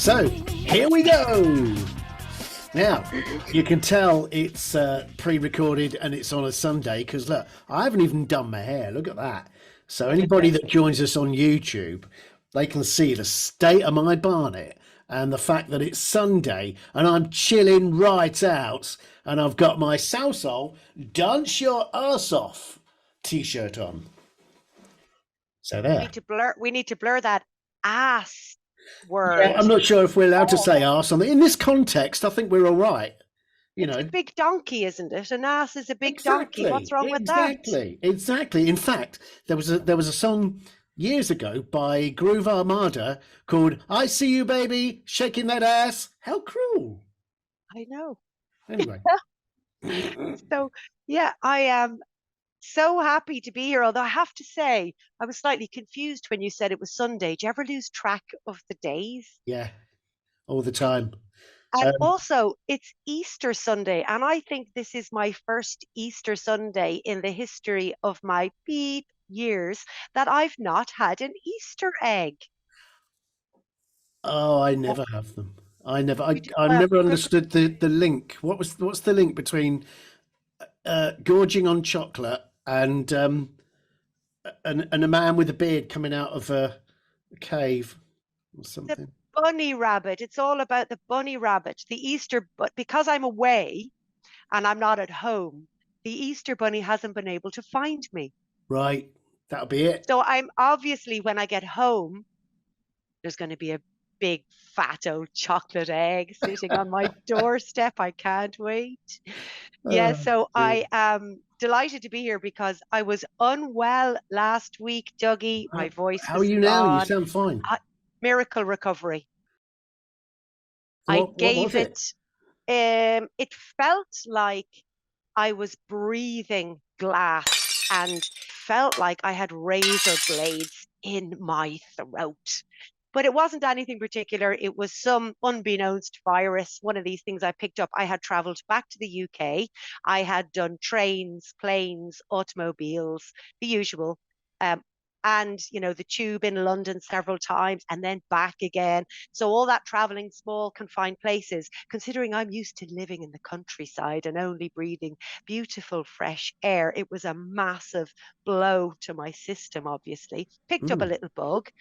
So here we go. Now, you can tell it's pre-recorded and it's on a Sunday because look, I haven't even done my hair. Look at that. So anybody that joins us on YouTube, they can see the state of my barnet and the fact that it's Sunday and I'm chilling right out and I've got my Salsol Dance Your Arse Off t-shirt on. So there. We need to blur that ass word. Yeah, I'm not sure if we're allowed to say arse on it. In this context, I think we're all right. You know, it's a big donkey, isn't it? An ass is a big donkey. What's wrong with that? Exactly. In fact, there was a song years ago by Groove Armada called "I See You, Baby, Shaking That Ass." How cruel! I know. Anyway, so yeah, I am so happy to be here. Although I have to say, I was slightly confused when you said it was Sunday. Do you ever lose track of the days? yeah, all the time. And also, it's Easter Sunday, and I think this is my first Easter Sunday in the history of my beep years that I've not had an Easter egg. Oh, I never have them. I never understood the link. What's the link between gorging on chocolate and a man with a beard coming out of a cave or something? The bunny rabbit. It's all about the bunny rabbit. The Easter, but because I'm away and I'm not at home, the Easter bunny hasn't been able to find me. Right, that'll be it. So I'm obviously, when I get home, there's going to be a big fat old chocolate egg sitting on my doorstep. I can't wait. Yeah, so I am delighted to be here because I was unwell last week, Dougie. My voice How are you now? You sound fine. Miracle recovery. What was it? It felt like I was breathing glass and felt like I had razor blades in my throat. But it wasn't anything particular. It was some unbeknownst virus, one of these things I picked up. I had traveled back to the UK. I had done trains, planes, automobiles, the usual. And, you know, the tube in London several times and then back again. So all that traveling, small, confined places, considering I'm used to living in the countryside and only breathing beautiful, fresh air, it was a massive blow to my system, obviously. Picked up a little bug.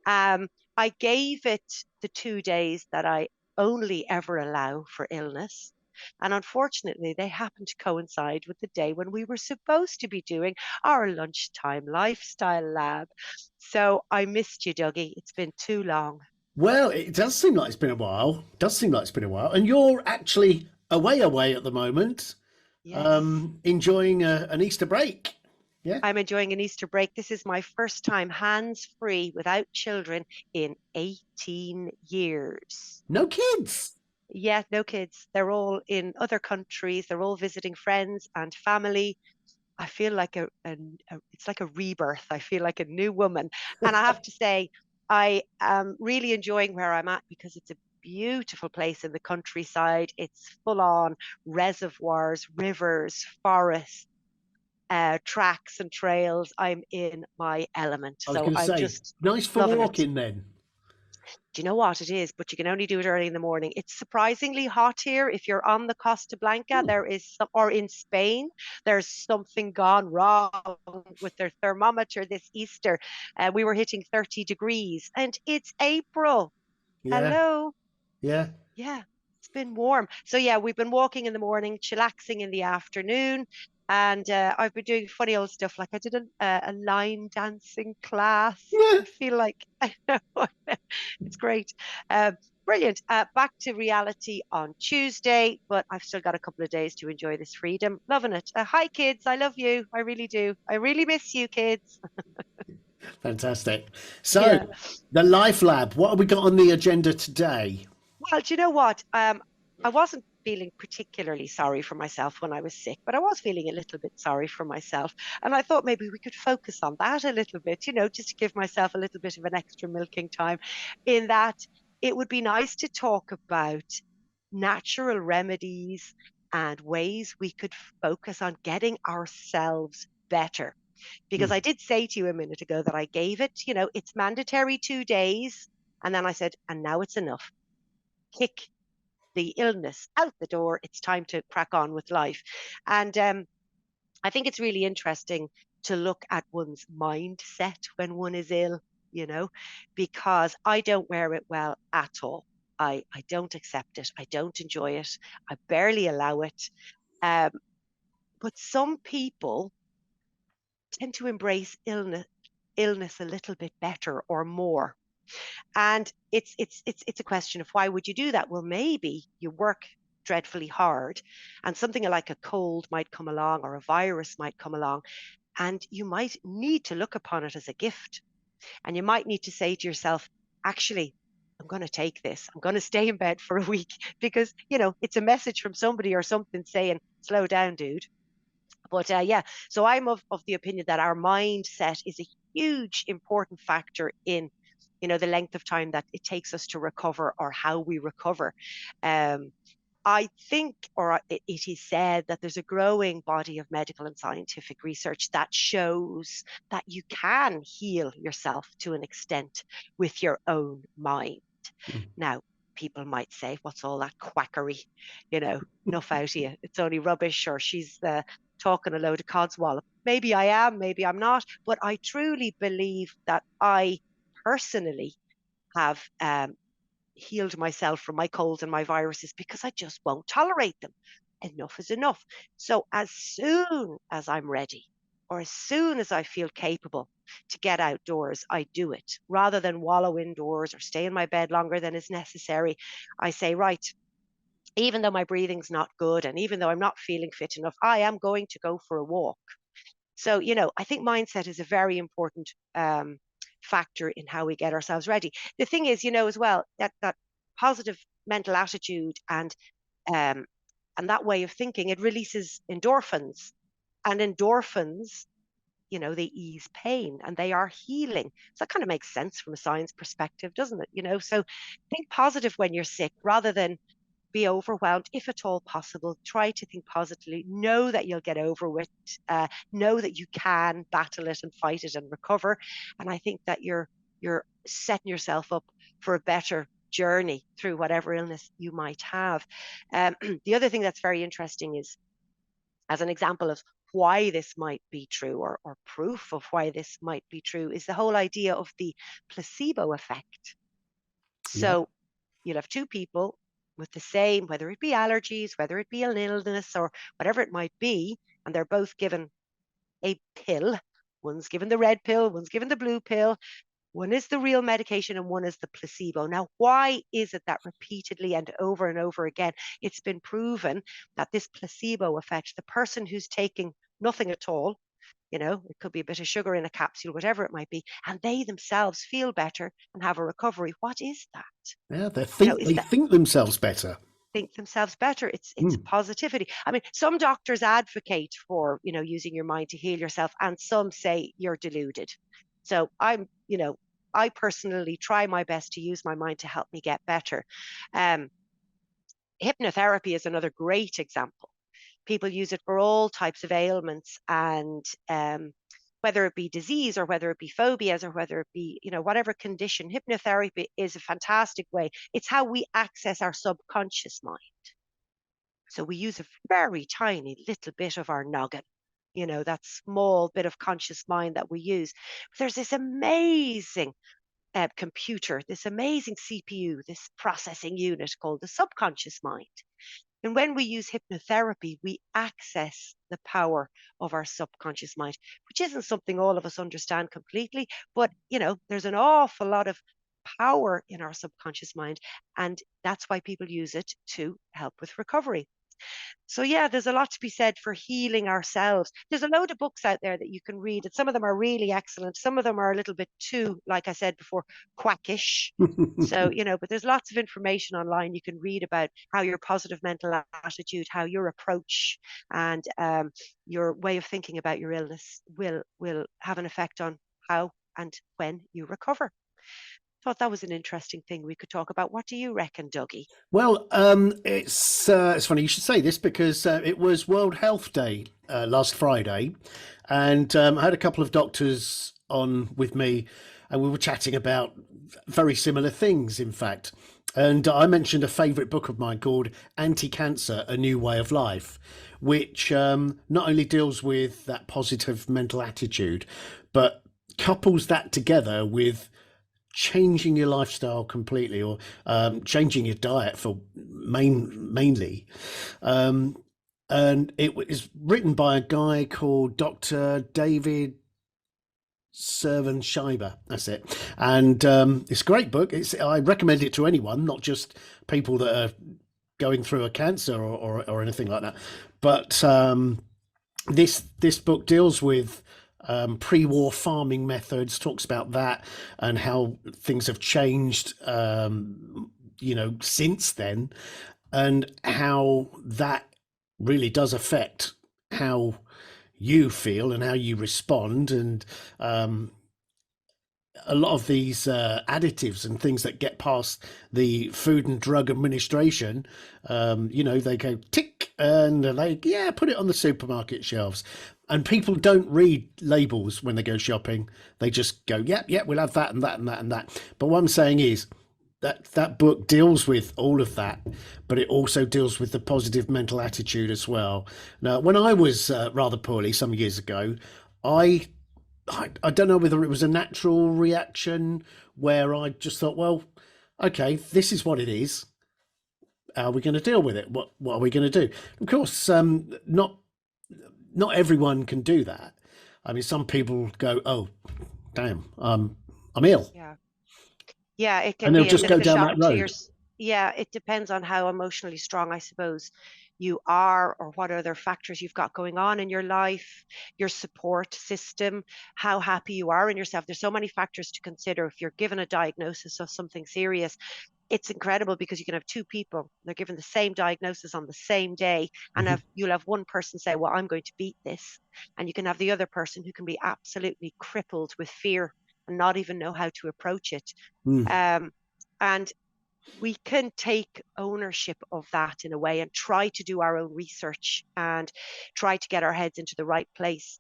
I gave it the 2 days that I only ever allow for illness. And unfortunately, they happened to coincide with the day when we were supposed to be doing our lunchtime lifestyle lab. So I missed you, Dougie. It's been too long. Well, it does seem like it's been a while. And you're actually away at the moment. Yes. Enjoying an Easter break. Yeah. I'm enjoying an Easter break. This is my first time hands-free without children in 18 years. No kids. Yeah, no kids. They're all in other countries. They're all visiting friends and family. I feel like it's like a rebirth. I feel like a new woman. And I have to say, I am really enjoying where I'm at because it's a beautiful place in the countryside. It's full on reservoirs, rivers, forests, tracks and trails. I'm in my element. I was going to say, just nice for walking then. Do you know what it is? But you can only do it early in the morning. It's surprisingly hot here. If you're on the Costa Blanca, there is or in Spain, there's something gone wrong with their thermometer this Easter. We were hitting 30 degrees and it's April. Yeah. Hello. Yeah. Yeah. It's been warm. So yeah, we've been walking in the morning, chillaxing in the afternoon. And I've been doing funny old stuff. Like I did a line dancing class. Yeah. I feel like I know it's great. Brilliant. Back to reality on Tuesday, but I've still got a couple of days to enjoy this freedom. Loving it. Hi, kids. I love you. I really do. I really miss you, kids. Fantastic. So, the Life Lab, what have we got on the agenda today? Well, do you know what? I wasn't feeling particularly sorry for myself when I was sick, but I was feeling a little bit sorry for myself. And I thought maybe we could focus on that a little bit, you know, just to give myself a little bit of an extra milking time, in that it would be nice to talk about natural remedies and ways we could focus on getting ourselves better. Because I did say to you a minute ago that I gave it, you know, it's mandatory 2 days. And then I said, and now it's enough. kick the illness out the door. It's time to crack on with life. And I think it's really interesting to look at one's mindset when one is ill, because I don't wear it well at all. I don't accept it. I don't enjoy it. I barely allow it. But some people tend to embrace illness a little bit better or more. And it's a question of, why would you do that? Well, maybe you work dreadfully hard and something like a cold might come along or a virus might come along, and you might need to look upon it as a gift. And you might need to say to yourself, actually, I'm going to take this. I'm going to stay in bed for a week because, it's a message from somebody or something saying, slow down, dude. But yeah, so I'm of the opinion that our mindset is a huge, important factor in, the length of time that it takes us to recover or how we recover. I think, or it is said, that there's a growing body of medical and scientific research that shows that you can heal yourself to an extent with your own mind. Now, people might say, what's all that quackery? Enough out of you. It's only rubbish, or she's talking a load of codswallop. Maybe I am, maybe I'm not, but I truly believe that I personally have healed myself from my colds and my viruses because I just won't tolerate them. Enough is enough. So as soon as I'm ready, or as soon as I feel capable to get outdoors, I do it. Rather than wallow indoors or stay in my bed longer than is necessary, I say, right, even though my breathing's not good and even though I'm not feeling fit enough, I am going to go for a walk. So, I think mindset is a very important factor in how we get ourselves ready. The thing is, as well, that positive mental attitude and that way of thinking, it releases endorphins, and endorphins, they ease pain and they are healing. So that kind of makes sense from a science perspective, doesn't it? So think positive when you're sick rather than be overwhelmed. If at all possible, try to think positively. Know that you'll get over it. Know that you can battle it and fight it and recover. And I think that you're setting yourself up for a better journey through whatever illness you might have. The other thing that's very interesting is, as an example of why this might be true, or proof of why this might be true, is the whole idea of the placebo effect. So you'll have two people with the same, whether it be allergies, whether it be an illness or whatever it might be, and they're both given a pill. One's given the red pill, one's given the blue pill. One is the real medication and one is the placebo. Now, why is it that repeatedly and over again, it's been proven that this placebo effect, the person who's taking nothing at all, it could be a bit of sugar in a capsule, whatever it might be, and they themselves feel better and have a recovery. What is that? Yeah, they think themselves better. Think themselves better. It's positivity. I mean, some doctors advocate for, using your mind to heal yourself, and some say you're deluded. So I personally try my best to use my mind to help me get better. Hypnotherapy is another great example. People use it for all types of ailments, and whether it be disease or whether it be phobias or whether it be, whatever condition, hypnotherapy is a fantastic way. It's how we access our subconscious mind. So we use a very tiny little bit of our noggin, that small bit of conscious mind that we use. There's this amazing computer, this amazing CPU, this processing unit called the subconscious mind. And when we use hypnotherapy, we access the power of our subconscious mind, which isn't something all of us understand completely, but there's an awful lot of power in our subconscious mind, and that's why people use it to help with recovery. So yeah, there's a lot to be said for healing ourselves. There's a load of books out there that you can read, and some of them are really excellent. Some of them are a little bit too, like I said before, quackish. So, but there's lots of information online you can read about how your positive mental attitude, how your approach and your way of thinking about your illness will have an effect on how and when you recover. Thought that was an interesting thing we could talk about. What do you reckon, Dougie? Well, it's funny you should say this because it was World Health Day last Friday, and I had a couple of doctors on with me, and we were chatting about very similar things, in fact. And I mentioned a favourite book of mine called Anti-Cancer: A New Way of Life, which not only deals with that positive mental attitude, but couples that together with changing your lifestyle completely, or changing your diet for mainly. Um, and it was written by a guy called Dr. David Servan Schreiber. That's it. And it's a great book. I recommend it to anyone, not just people that are going through a cancer or anything like that. But this book deals with pre-war farming methods, talks about that and how things have changed, since then, and how that really does affect how you feel and how you respond. And a lot of these additives and things that get past the Food and Drug Administration, they go tick and they, yeah, put it on the supermarket shelves. And people don't read labels when they go shopping. They just go, yep, yep, we'll have that and that and that and that. But what I'm saying is that book deals with all of that, but it also deals with the positive mental attitude as well. Now, when I was rather poorly some years ago, I I don't know whether it was a natural reaction where I just thought, well, okay, this is what it is. How are we going to deal with it? What are we going to do? Of course, not everyone can do that. I mean, some people go, oh, damn, I'm ill, Yeah. Yeah, it can and they'll be a just bit go of a down shock that to your, road. yeah, it depends on how emotionally strong, I suppose, you are, or what other factors you've got going on in your life, your support system, how happy you are in yourself. There's so many factors to consider if you're given a diagnosis of something serious. It's incredible because you can have two people, they're given the same diagnosis on the same day, and Mhm. you'll have one person say, well, I'm going to beat this. And you can have the other person who can be absolutely crippled with fear and not even know how to approach it. Mm. Um, and we can take ownership of that in a way and try to do our own research and try to get our heads into the right place.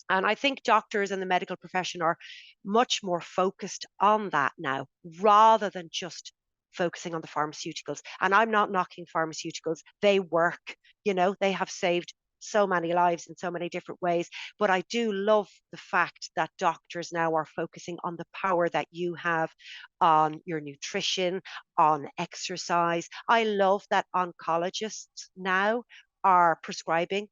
And I think doctors and the medical profession are much more focused on that now rather than just focusing on the pharmaceuticals. And I'm not knocking pharmaceuticals, they work, they have saved so many lives in so many different ways. But I do love the fact that doctors now are focusing on the power that you have on your nutrition, on exercise. I love that oncologists now are prescribing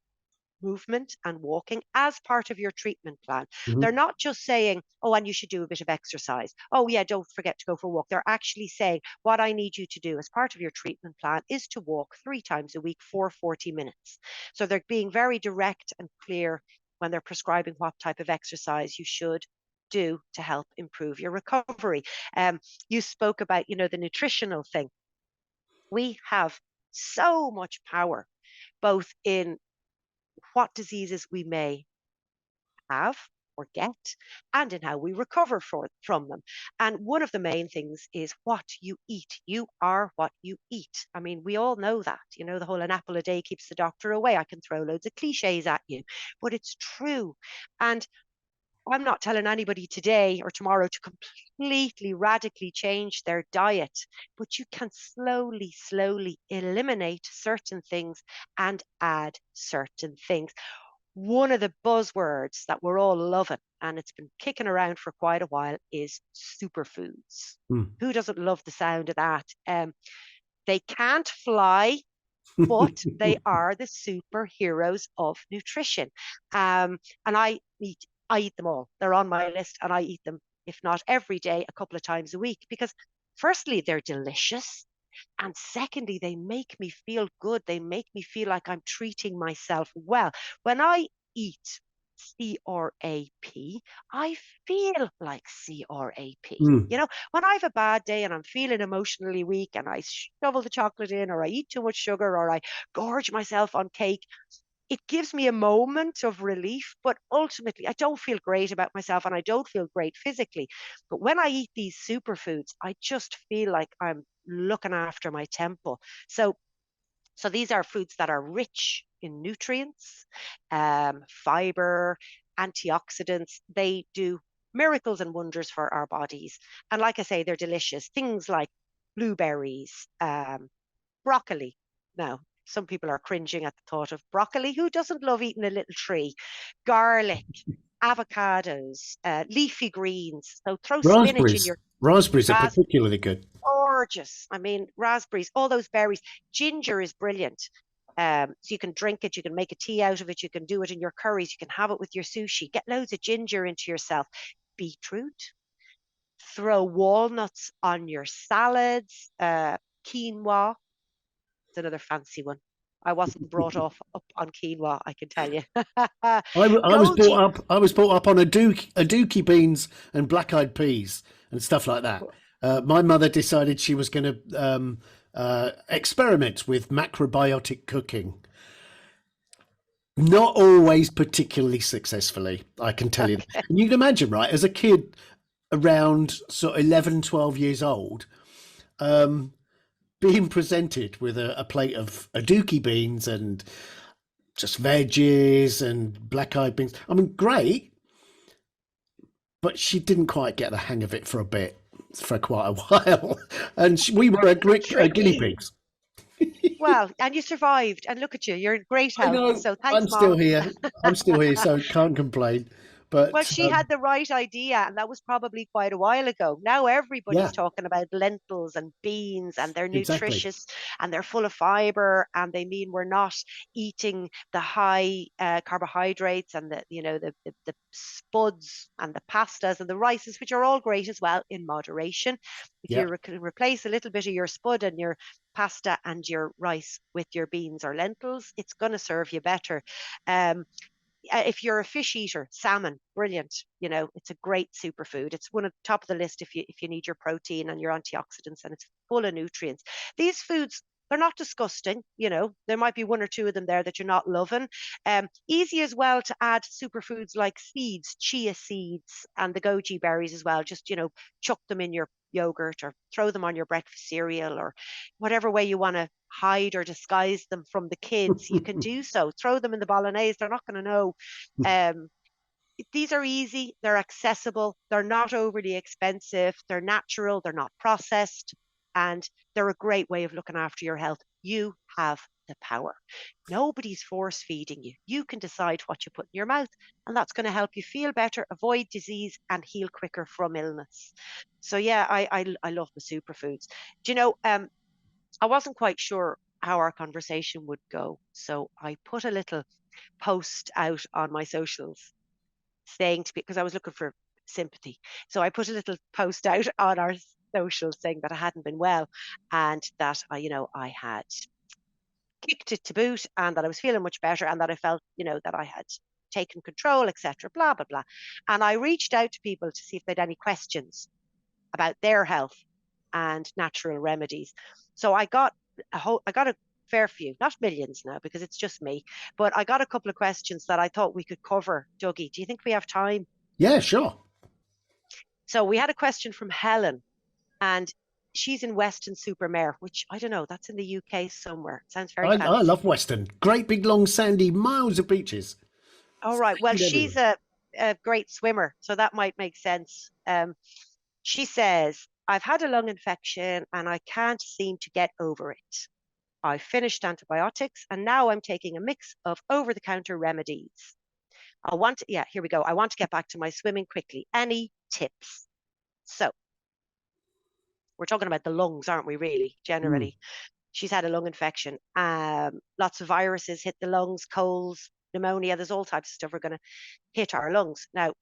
movement and walking as part of your treatment plan. Mhm. They're not just saying, oh, and you should do a bit of exercise. Oh, yeah, don't forget to go for a walk. They're actually saying, what I need you to do as part of your treatment plan is to walk 3 times a week for 40 minutes. So they're being very direct and clear when they're prescribing what type of exercise you should do to help improve your recovery. You spoke about, the nutritional thing. We have so much power both in what diseases we may have or get and in how we recover from them. And one of the main things is what you eat. You are what you eat. I mean, we all know that, the whole an apple a day keeps the doctor away. I can throw loads of cliches at you, but it's true. And I'm not telling anybody today or tomorrow to completely radically change their diet, but you can slowly, slowly eliminate certain things and add certain things. One of the buzzwords that we're all loving, and it's been kicking around for quite a while, is superfoods. Mm. Who doesn't love the sound of that? They can't fly, but they are the superheroes of nutrition. And I eat them all. They're on my list, and I eat them, if not every day, a couple of times a week, because firstly, they're delicious. And secondly, they make me feel good. They make me feel like I'm treating myself well. When I eat CRAP, I feel like CRAP. Mm. When I have a bad day and I'm feeling emotionally weak and I shovel the chocolate in or I eat too much sugar or I gorge myself on cake, it gives me a moment of relief, but ultimately I don't feel great about myself and I don't feel great physically. But when I eat these superfoods, I just feel like I'm looking after my temple. So these are foods that are rich in nutrients, fiber, antioxidants. They do miracles and wonders for our bodies. And like I say, they're delicious. Things like blueberries, broccoli. Now, some people are cringing at the thought of broccoli. Who doesn't love eating a little tree? Garlic, avocados, leafy greens. So throw spinach in Raspberries. your Raspberries are raspberries. particularly good. Gorgeous. I mean, raspberries, all those berries. Ginger is brilliant. So you can drink it, you can make a tea out of it, you can do it in your curries, you can have it with your sushi. Get loads of ginger into yourself. Beetroot, throw walnuts on your salads, quinoa, it's another fancy one. I wasn't brought off up on quinoa, I can tell you. I was brought Goji. up. I was brought up on a dookie beans and black-eyed peas and stuff like that. My mother decided she was going to experiment with macrobiotic cooking. Not always particularly successfully, I can tell you. Okay. And you can imagine, right, as a kid around sort of 11, 12 years old, being presented with a plate of aduki beans and just veggies and black-eyed beans. I mean, great, but she didn't quite get the hang of it for a bit, for quite a while. And we were guinea Tricky. pigs. Well, and you survived, and look at you, you're in great I health. know, So thanks, I'm still Mom. here. I'm still here, so can't complain. Well, But she had the right idea, and that was probably quite a while ago. Now everybody's yeah, talking about lentils and beans, and they're exactly. nutritious and they're full of fiber, and they mean we're not eating the high carbohydrates and the spuds and the pastas and the rices, which are all great as well in moderation. If Yeah. you can replace a little bit of your spud and your pasta and your rice with your beans or lentils, it's going to serve you better. Um, if you're a fish eater, salmon, brilliant. It's a great superfood. It's one of the top of the list if you need your protein and your antioxidants, and it's full of nutrients. These foods, they're not disgusting. There might be one or two of them there that you're not loving. Easy as well to add superfoods like seeds, chia seeds, and the goji berries as well. Just chuck them in your yogurt or throw them on your breakfast cereal, or whatever way you want to hide or disguise them from the kids, you can do so. Throw them in the bolognese, they're not going to know. Um, these are easy, they're accessible, they're not overly expensive, they're natural, they're not processed, and they're a great way of looking after your health. You have the power. Nobody's force feeding you. You can decide what you put in your mouth, and that's going to help you feel better, avoid disease, and heal quicker from illness. So yeah, I love the superfoods. Do you know, I wasn't quite sure how our conversation would go. So I put a little post out on my socials saying to because I was looking for sympathy. So I put a little post out on our socials saying that I hadn't been well, and that I had kicked it to boot, and that I was feeling much better, and that I felt that I had taken control, etc. Blah blah blah. And I reached out to people to see if they had any questions about their health and natural remedies. So I got a fair few, not millions now because it's just me, but I got a couple of questions that I thought we could cover. Dougie, do you think we have time? Yeah, sure. So we had a question from Helen, and she's in Weston-super-Mare, which I don't know, that's in the UK somewhere. It sounds very I fancy. love Western. Great big long sandy miles of beaches. All right. Well, Sand she's everywhere. a great swimmer, so that might make sense. She says, I've had a lung infection and I can't seem to get over it. I finished antibiotics and now I'm taking a mix of over the counter remedies. Yeah, here we go. I want to get back to my swimming quickly. Any tips? So we're talking about the lungs, aren't we, really, Mm. generally? She's had a lung infection. Lots of viruses hit the lungs, colds, pneumonia. There's all types of stuff are going to hit our lungs. Now,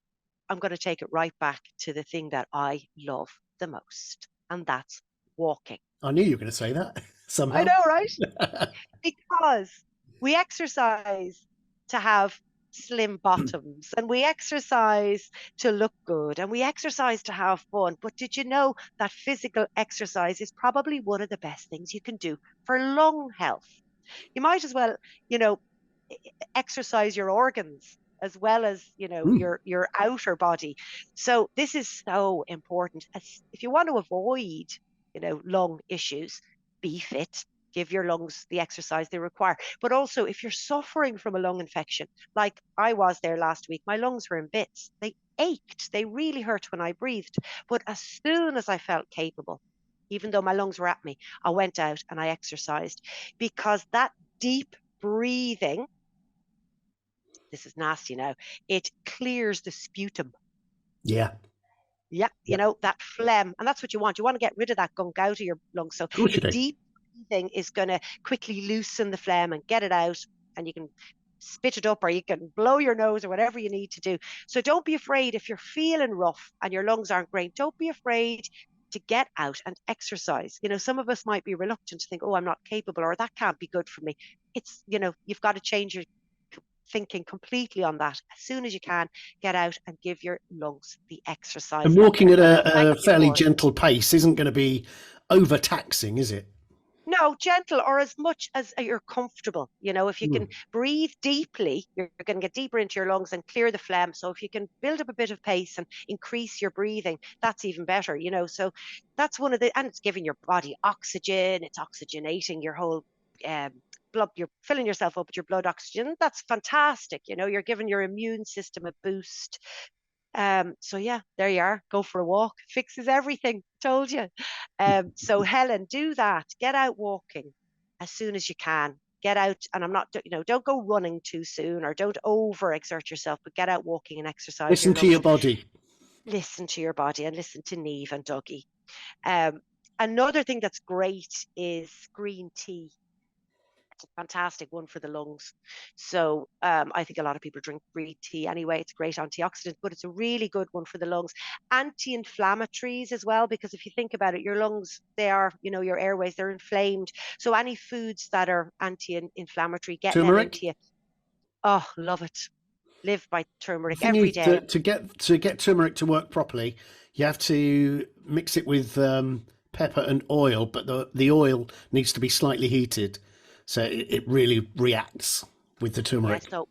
I'm going to take it right back to the thing that I love the most, and that's walking. I knew you were going to say that I somehow. know, right? Because we exercise to have slim bottoms, and we exercise to look good, and we exercise to have fun. But did you know that physical exercise is probably one of the best things you can do for lung health? You might as well, you know, exercise your organs as well as Mm. your outer body. So this is so important. If you want to avoid lung issues, be fit, give your lungs the exercise they require. But also, if you're suffering from a lung infection, like I was there last week, my lungs were in bits. They ached, they really hurt when I breathed. But as soon as I felt capable, even though my lungs were at me, I went out and I exercised, because that deep breathing, this is nasty now, it clears the sputum. Yeah. Yeah, Yeah. that phlegm, and that's what you want. You want to get rid of that gunk out of your lungs. So Of course the you do. deep breathing is going to quickly loosen the phlegm and get it out, and you can spit it up, or you can blow your nose, or whatever you need to do. So don't be afraid if you're feeling rough and your lungs aren't great. Don't be afraid to get out and exercise. Some of us might be reluctant to think, oh, I'm not capable, or that can't be good for me. It's, you've got to change your thinking completely on that. As soon as you can, get out and give your lungs the exercise And that walking they're at going to thank a you fairly for. gentle pace isn't going to be overtaxing, is it? No, gentle, or as much as you're comfortable. If you can Mm. breathe deeply, you're going to get deeper into your lungs and clear the phlegm. So if you can build up a bit of pace and increase your breathing, that's even better. So that's one of and it's giving your body oxygen. It's oxygenating your whole blood. You're filling yourself up with your blood oxygen. That's fantastic. You're giving your immune system a boost. So yeah, there you are. Go for a walk. Fixes everything. Told you. So Helen, do that. Get out walking as soon as you can. Get out, and I'm not, don't go running too soon, or don't overexert yourself, but get out walking and exercise your Listen to your lungs. body. Listen to your body and listen to Neve and Dougie. Another thing that's great is green tea. It's a fantastic one for the lungs. So I think a lot of people drink green tea anyway. It's a great antioxidant, but it's a really good one for the lungs. Anti-inflammatories as well, because if you think about it, your lungs, they are, your airways, they're inflamed. So any foods that are anti-inflammatory, get them Turmeric. into you. Oh, love it. Live by The turmeric thing every is, day. to get turmeric to work properly, you have to mix it with pepper and oil, but the oil needs to be slightly heated, so it really reacts with the Yes, turmeric. so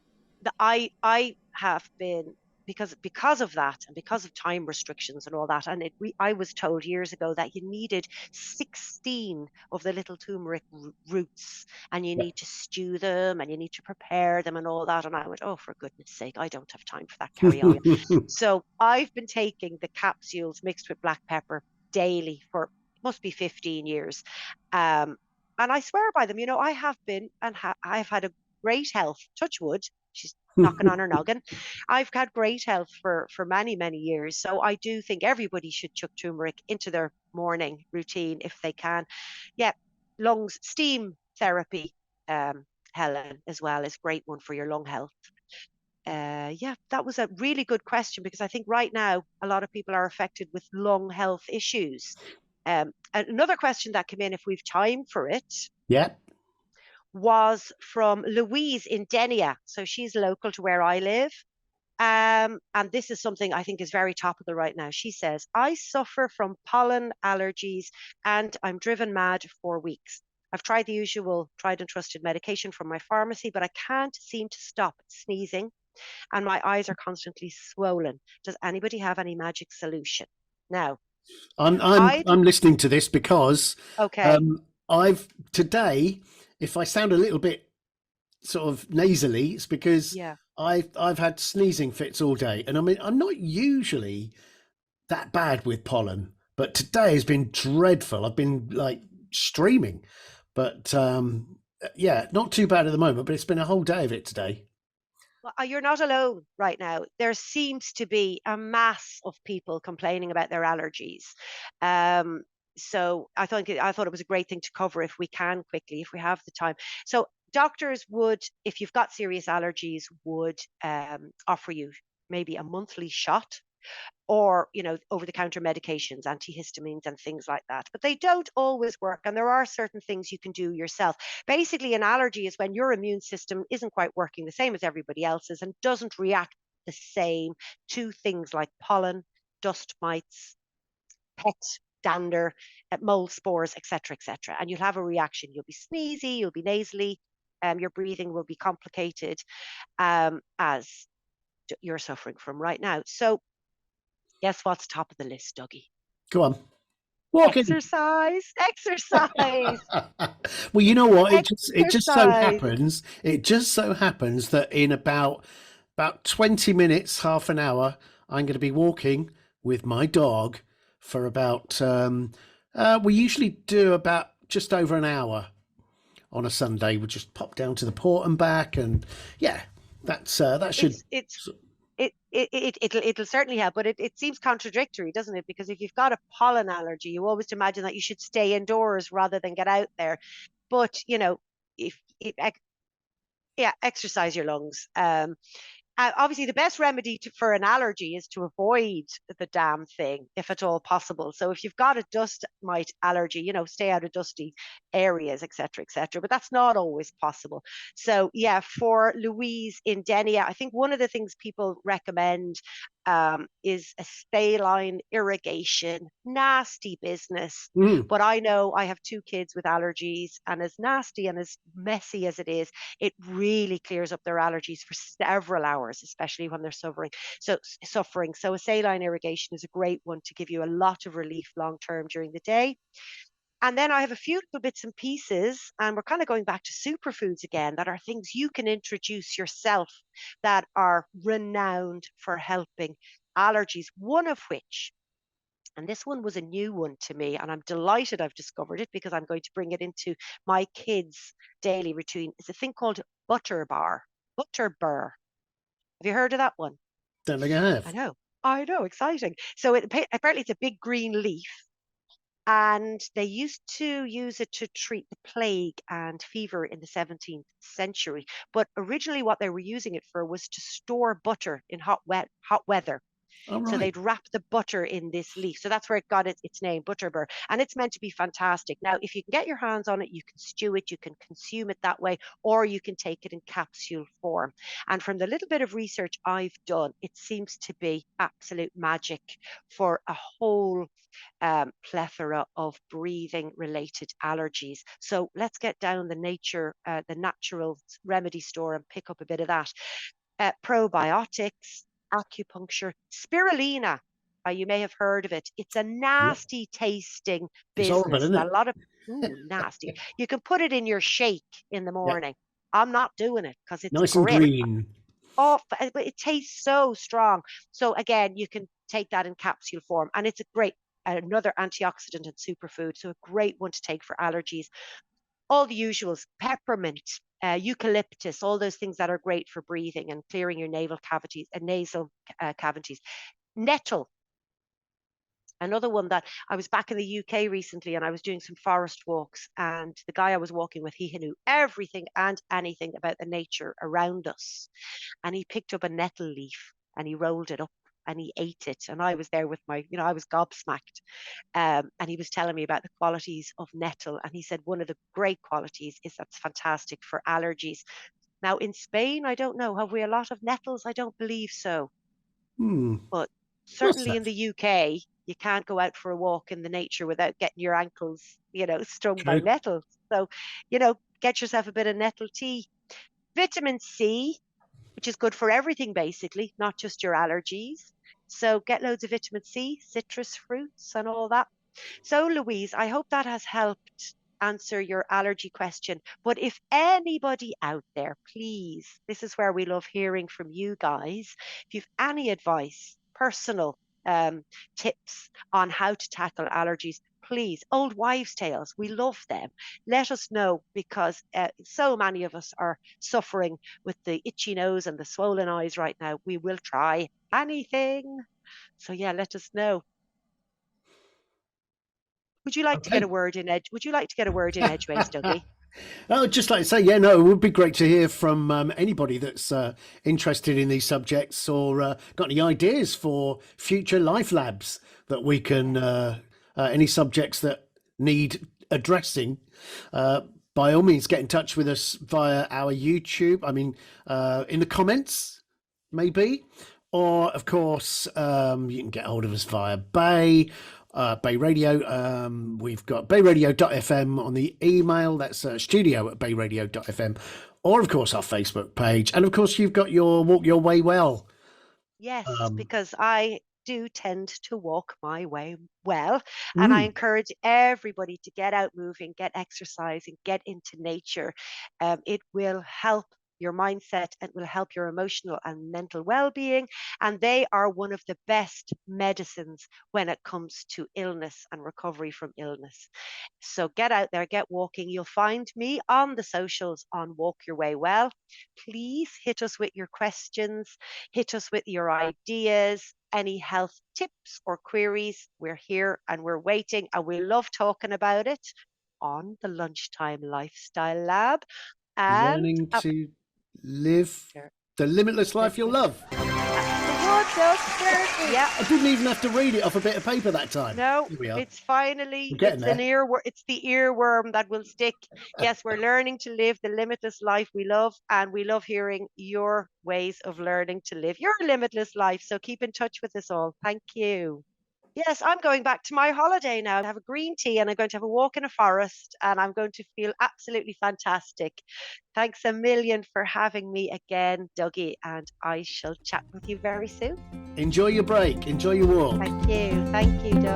I have been, because of that, and because of time restrictions and all that, and I was told years ago that you needed 16 of the little turmeric roots, and you Yeah. need to stew them, and you need to prepare them and all that. And I went, oh, for goodness sake, I don't have time for that, carry on. So I've been taking the capsules mixed with black pepper daily for, must be 15 years. And I swear by them. I have been, and I've had a great health. Touch wood. She's knocking on her noggin. I've had great health for many, many years. So I do think everybody should chuck turmeric into their morning routine if they can. Yeah, lungs, steam therapy, Helen, as well, is a great one for your lung health. Yeah, that was a really good question, because I think right now a lot of people are affected with lung health issues. Another question that came in, if we've time for it, Yeah. was from Louise in Denia. So she's local to where I live. And this is something I think is very topical right now. She says, I suffer from pollen allergies and I'm driven mad for weeks. I've tried the usual tried and trusted medication from my pharmacy, but I can't seem to stop sneezing and my eyes are constantly swollen. Does anybody have any magic solution? Now, I, I'm listening to this because okay, I've today, if I sound a little bit sort of nasally, it's because yeah. I've had sneezing fits all day, and I mean I'm not usually that bad with pollen, but today has been dreadful. I've been like streaming, but yeah, not too bad at the moment. But it's been a whole day of it today. Well, you're not alone right now. There seems to be a mass of people complaining about their allergies. Um, so I thought it was a great thing to cover if we can quickly, if we have the time. So doctors would, if you've got serious allergies, would offer you maybe a monthly shot, or over the counter medications, antihistamines and things like that, but they don't always work, and there are certain things you can do yourself. Basically, an allergy is when your immune system isn't quite working the same as everybody else's and doesn't react the same to things like pollen, dust mites, pet dander, mold spores, etc., etc. And you'll have a reaction. You'll be sneezy, you'll be nasally, your breathing will be complicated, as you're suffering from right now. So guess what's top of the list, Dougie? Go on, walk in. Exercise, exercise, Well, you know what? exercise. It just so happens that in about 20 minutes, half an hour, I'm going to be walking with my dog for about We usually do about just over an hour on a Sunday. We just pop down to the port and back, and yeah, that should. It's it'll certainly help, but it seems contradictory, doesn't it? Because if you've got a pollen allergy, you always imagine that you should stay indoors rather than get out there. But if yeah, exercise your lungs. Obviously, the best remedy for an allergy is to avoid the damn thing if at all possible. So if you've got a dust mite allergy, stay out of dusty areas, etc., etc. But that's not always possible. So yeah, for Louise in Denia, I think one of the things people recommend is a saline irrigation. Nasty business. Mm. But I know I have two kids with allergies, and as nasty and as messy as it is, it really clears up their allergies for several hours, especially when they're suffering. So a saline irrigation is a great one to give you a lot of relief long term during the day. And then I have a few little bits and pieces, and we're kind of going back to superfoods again, that are things you can introduce yourself that are renowned for helping allergies. One of which, and this one was a new one to me, and I'm delighted I've discovered it because I'm going to bring it into my kids' daily routine, is a thing called butter bar. Butter burr. Have you heard of that one? Don't think I have. I know, exciting. So apparently it's a big green leaf, and they used to use it to treat the plague and fever in the 17th century. But originally, what they were using it for was to store butter in hot weather. All So right. they'd wrap the butter in this leaf. So that's where it got its name, butterbur. And it's meant to be fantastic. Now, if you can get your hands on it, you can stew it, you can consume it that way, or you can take it in capsule form. And from the little bit of research I've done, it seems to be absolute magic for a whole plethora of breathing related allergies. So let's get down the natural remedy store and pick up a bit of that. Probiotics, acupuncture, spirulina. You may have heard of it. It's a Yep. nasty tasting It's horrible, business isn't that a it? lot of, ooh, nasty. You can put it in your shake in the Yep. morning. I'm not doing it because it's Nice and grim. green. Oh, but it tastes so strong. So again, you can take that in capsule form, and it's another antioxidant and superfood. So a great one to take for allergies. All the usuals, peppermint, eucalyptus, all those things that are great for breathing and clearing your nasal cavities. Nettle, another one that I was back in the UK recently, and I was doing some forest walks, and the guy I was walking with, he knew everything and anything about the nature around us. And he picked up a nettle leaf and he rolled it up and he ate it. And I was there with I was gobsmacked. And he was telling me about the qualities of nettle. And he said one of the great qualities is that's fantastic for allergies. Now, in Spain, I don't know, have we a lot of nettles? I don't believe so. Hmm. But Must certainly in have. the UK, you can't go out for a walk in the nature without getting your ankles, stung by True. nettles. So, get yourself a bit of nettle tea. Vitamin C, which is good for everything basically, not just your allergies. So get loads of vitamin C, citrus fruits, and all that. So, Louise, I hope that has helped answer your allergy question. But if anybody out there, please, this is where we love hearing from you guys. If you've any advice, personal um, tips on how to tackle allergies, please, old wives' tales, we love them. Let us know, because so many of us are suffering with the itchy nose and the swollen eyes right now. We will try anything. So, yeah, let us know. Would you like to get a Okay. word in edge? Would you like to get a word in edgeways, Dougie? I would just like to say, yeah, no, it would be great to hear from anybody that's interested in these subjects or got any ideas for future life labs that we can, any subjects that need addressing. Uh, by all means, get in touch with us via our YouTube. I mean, in the comments, maybe. Or, of course, you can get hold of us via BayRadio. We've got BayRadio.fm on the email. That's studio@BayRadio.fm. Or, of course, our Facebook page. And, of course, you've got your Walk Your Way Well. Yes, Um, because I do tend to walk my way well. And I mm, encourage everybody to get out moving, get exercising, get into nature. It will help your mindset, and will help your emotional and mental well-being. And they are one of the best medicines when it comes to illness and recovery from illness. So get out there, get walking. You'll find me on the socials on Walk Your Way Well. Please hit us with your questions, hit us with your ideas, any health tips or queries. We're here and we're waiting, and we love talking about it on the Lunchtime Lifestyle Lab. And Learning to live the limitless life you'll love. Yeah. I didn't even have to read it off a bit of paper that time. No, Here we are. it's finally, Getting it's there. it's the earworm that will stick. Yes, we're learning to live the limitless life we love, and we love hearing your ways of learning to live your limitless life. So keep in touch with us all. Thank you. Yes, I'm going back to my holiday now. I have a green tea and I'm going to have a walk in a forest, and I'm going to feel absolutely fantastic. Thanks a million for having me again, Dougie, and I shall chat with you very soon. Enjoy your break. Enjoy your walk. Thank you. Thank you, Dougie.